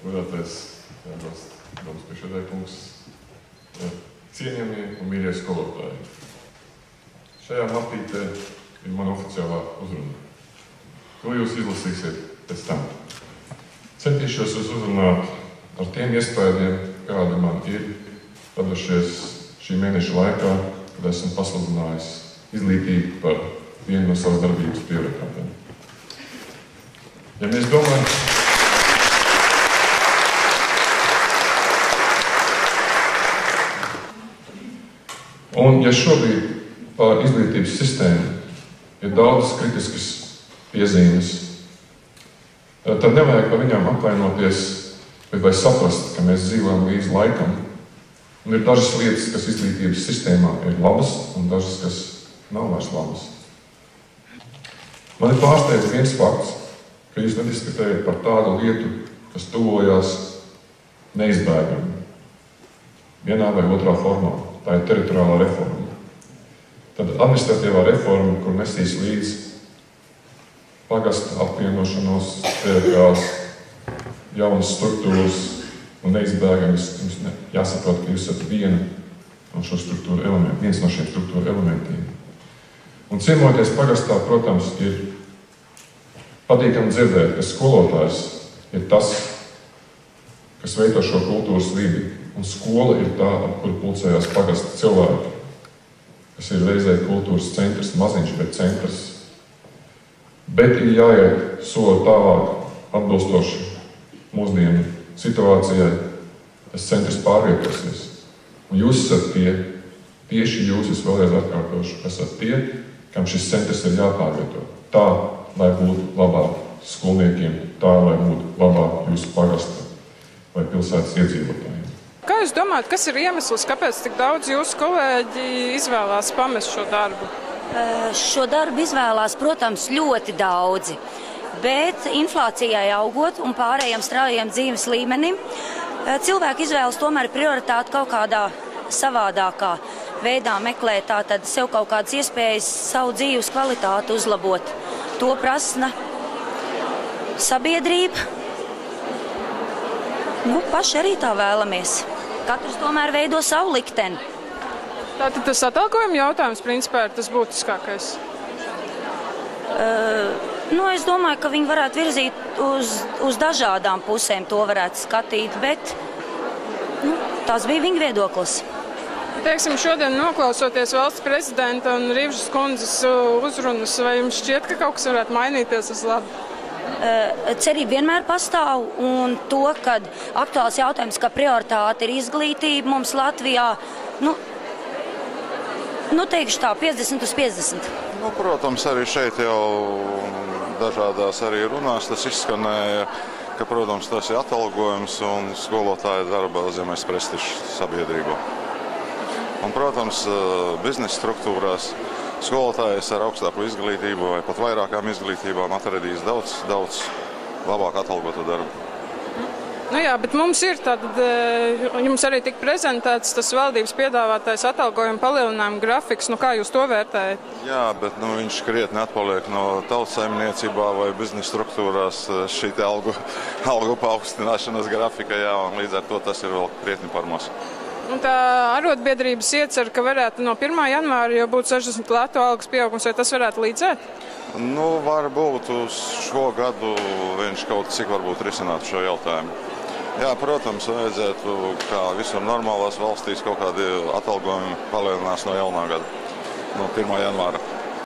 godātais domas priekšsēdētāja kungs, cienījamie un mīļie skolotāji. Šajā mapītē ir mana oficiālā uzruna. To jūs izlasīsiet pēc tam. Centīšos jūs uzrunāt ar tiem iespējiem, kādi man ir radušies šī mēneša laikā, kad esmu pasludinājis izglītību par vienu no savas darbības prioritātēm. Ja mēs domājam, un ja šobrīd par izglītības sistēmu ir daudz kritiskas piezīmes, tad nevajag par viņām apvainoties, bet vai saprast, ka mēs dzīvojam līdz laikam. Un ir dažas lietas, kas izglītības sistēmā ir labas, un dažas, kas nav vairs labas. Man ir pārsteidz viens fakts, ka jūs nediskutējat par tādu lietu, kas tuvojās neizbēgami. Vienā vai otrā formā. Tā ir teritoriālā reforma. Tad administratīvā reforma, kur nesīs līdz pagasta apvienošanos, teritoriāls, jaunas struktūras un neizbēgamas. Jums jāsaprot, ka jūs esat viens no šiem struktūra elementiem. Un ciemoties pagastā, protams, ir patīkami dzirdēt, ka skolotājs ir tas, kas veido šo kultūras vidi. Un skola ir tā, ap kuru pulcējās pagasta cilvēki, kas ir reizē kultūras centrs, maziņš, bet centrs. Bet ir jāiet soli tālāk atbilstoši mūsdienu situācijai, tas centrs pārvietosies. Un jūs esat tieši jūs, es vēlreiz atkārtošu, esat tie, kam šis centrs ir jāpārvieto. Tā, lai būtu labāk skolniekiem, tā, lai būtu labāk jūsu pagasta vai pilsētas iedzīvotājiem. Kā jūs domājat, kas ir iemesls, kāpēc tik daudz jūsu kolēģi izvēlās pamest šo darbu? Šo darbu izvēlās, protams, ļoti daudzi. Bet inflācijai augot un pārējiem straujiem dzīves līmenim, cilvēki izvēlas tomēr prioritāti kaut kādā savādākā veidā meklēt, tātad sev kaut kādas iespējas savu dzīves kvalitāti uzlabot. To prasa sabiedrība. Paši arī tā vēlamies. Katrs tomēr veido savu likteni. Tātad tas atalgojuma jautājums principā ir tas būtiskākais? Es domāju, ka viņi varētu virzīt uz dažādām pusēm, to varētu skatīt, bet tas bija viņa viedoklis. Teiksim, šodien noklausoties valsts prezidenta un Rīvžas kundzes uzrunas, vai jums šķiet, ka kaut kas varētu mainīties uz labu? Cerība vienmēr pastāv, un to, kad aktuāls jautājums, ka prioritāte ir izglītība mums Latvijā, teikšu tā, 50/50. Protams, arī šeit jau dažādās arī runās tas izskanēja, ka, protams, tas ir atalgojums un skolotāja darba zemēs prestižs sabiedrībā. Un, protams, biznesa struktūrās skolotājs ar augstāku izglītību vai pat vairākām izglītībām atradīs daudz labāk atalgotu darbu. Jā, bet mums ir jums arī tika prezentēts tas valdības piedāvātais atalgojuma palielinājuma grafiks. Kā jūs to vērtējat? Jā, bet viņš krietni atpaliek no tautsaimniecībā vai biznesa struktūrās šī algu paaugstināšanas grafika, un līdz ar to tas ir vēl krietni par mazu. Un tā arotbiedrības iecer, ka varētu no 1. janvāra jau būt 60 latu algas pieaugums, vai tas varētu līdzēt? Varbūt uz šo gadu viņš kaut cik varbūt risinātu šo jautājumu. Jā, protams, vajadzētu, kā visur normālās valstīs, kaut kādi atalgojumi palielinās no jaunā gada, no 1. janvāra.